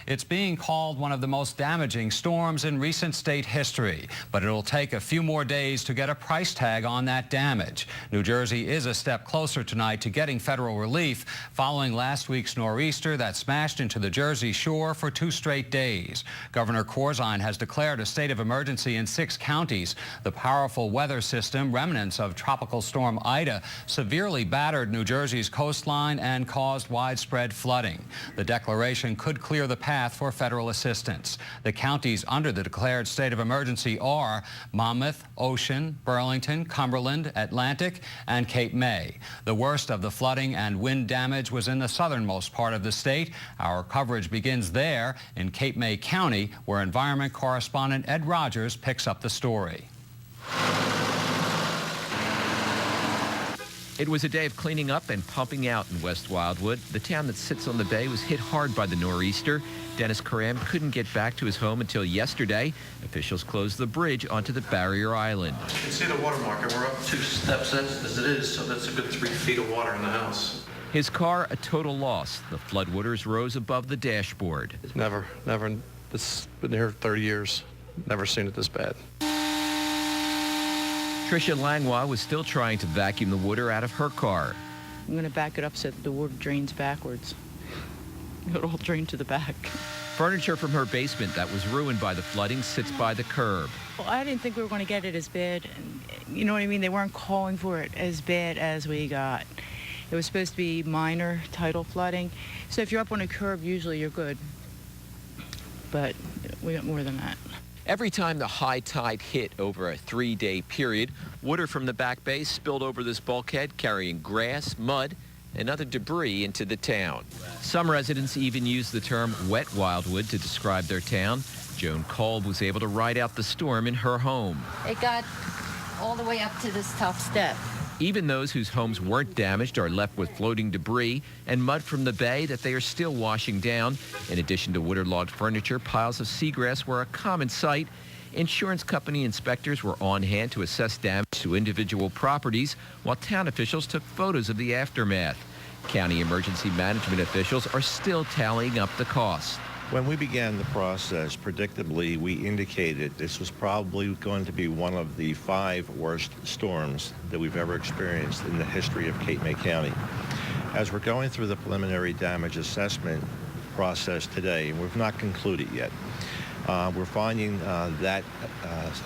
It's being called one of the most damaging storms in recent state history, but it'll take a few more days to get a price tag on that damage. New Jersey is a step closer tonight to getting federal relief following last week's nor'easter that smashed into the Jersey shore for 2 straight days. Governor Corzine has declared a state of emergency in 6 counties. The powerful weather system, remnants of Tropical Storm Ida, severely battered New Jersey's coastline and caused widespread flooding. The declaration could clear the path for federal assistance. The counties under the declared state of emergency are Monmouth, Ocean, Burlington, Cumberland, Atlantic, and Cape May. The worst of the flooding and wind damage was in the southernmost part of the state. Our coverage begins there in Cape May County, where environment correspondent Ed Rogers picks up the story. It was a day of cleaning up and pumping out in West Wildwood. The town that sits on the bay was hit hard by the nor'easter. Dennis Karam couldn't get back to his home until yesterday. Officials closed the bridge onto the barrier island. You can see the water marker. We're up 2 steps as it is, so that's a good 3 feet of water in the house. His car, a total loss. The floodwaters rose above the dashboard. Never. It's been here 30 years. Never seen it this bad. Tricia Langlois was still trying to vacuum the water out of her car. I'm going to back it up so that the water drains backwards. It'll all drain to the back. Furniture from her basement that was ruined by the flooding sits by the curb. Well, I didn't think we were going to get it as bad. You know what I mean? They weren't calling for it as bad as we got. It was supposed to be minor tidal flooding. So if you're up on a curb, usually you're good. But we got more than that. Every time the high tide hit over a 3-day period, water from the back bay spilled over this bulkhead, carrying grass, mud, and other debris into the town. Some residents even used the term wet Wildwood to describe their town. Joan Kolb was able to ride out the storm in her home. It got all the way up to this top step. Even those whose homes weren't damaged are left with floating debris and mud from the bay that they are still washing down. In addition to waterlogged furniture, piles of seagrass were a common sight. Insurance company inspectors were on hand to assess damage to individual properties, while town officials took photos of the aftermath. County emergency management officials are still tallying up the costs. When we began the process, predictably, we indicated this was probably going to be one of the 5 worst storms that we've ever experienced in the history of Cape May County. As we're going through the preliminary damage assessment process today, and we've not concluded yet, we're finding that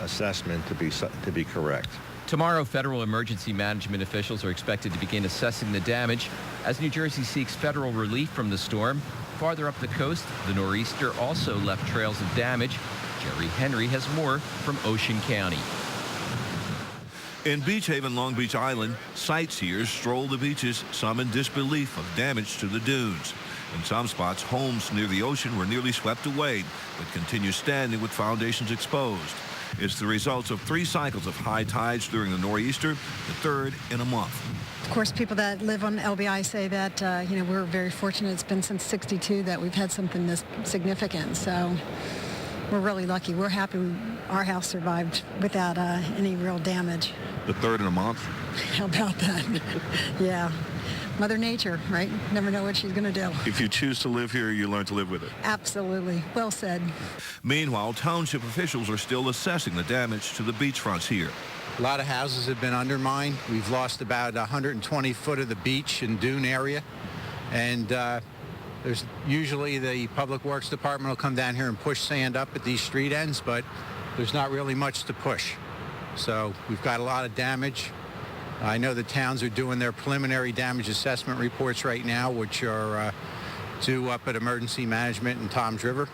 assessment to be correct. Tomorrow, federal emergency management officials are expected to begin assessing the damage as New Jersey seeks federal relief from the storm. Farther up the coast, the nor'easter also left trails of damage. Jerry Henry has more from Ocean County. In Beach Haven, Long Beach Island, sightseers stroll the beaches, some in disbelief of damage to the dunes. In some spots, homes near the ocean were nearly swept away, but continue standing with foundations exposed. It's the results of 3 cycles of high tides during the nor'easter, the 3rd in a month. Of course, people that live on LBI say that, we're very fortunate. It's been since '62 that we've had something this significant. So we're really lucky. We're happy our house survived without any real damage. The 3rd in a month? How about that? Yeah. Mother Nature, right? Never know what she's going to do. If you choose to live here, you learn to live with it. Absolutely. Well said. Meanwhile, township officials are still assessing the damage to the beachfronts here. A lot of houses have been undermined. We've lost about 120 foot of the beach and dune area. And there's usually the Public Works Department will come down here and push sand up at these street ends, but there's not really much to push. So we've got a lot of damage. I know the towns are doing their preliminary damage assessment reports right now, which are due up at Emergency Management in Toms River,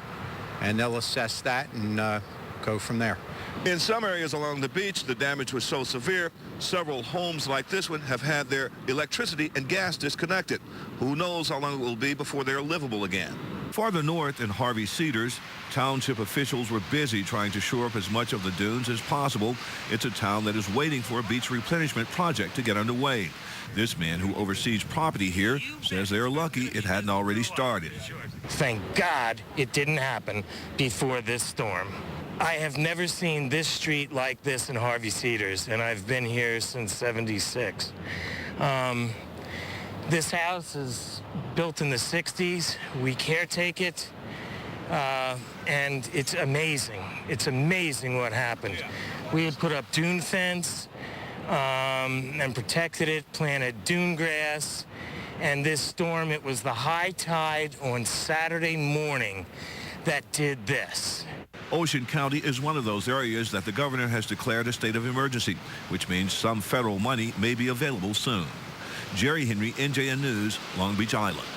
and they'll assess that and go from there. In some areas along the beach, the damage was so severe, several homes like this one have had their electricity and gas disconnected. Who knows how long it will be before they're livable again. Farther north in Harvey Cedars, township officials were busy trying to shore up as much of the dunes as possible. It's a town that is waiting for a beach replenishment project to get underway. This man who oversees property here says they're lucky it hadn't already started. Thank God it didn't happen before this storm. I have never seen this street like this in Harvey Cedars, and I've been here since '76. This house is built in the '60s. We caretake it. and it's amazing. It's amazing what happened. We had put up dune fence and protected it, planted dune grass, and this storm, it was the high tide on Saturday morning that did this. Ocean County is one of those areas that the governor has declared a state of emergency, which means some federal money may be available soon. Jerry Henry, NJN News, Long Beach Island.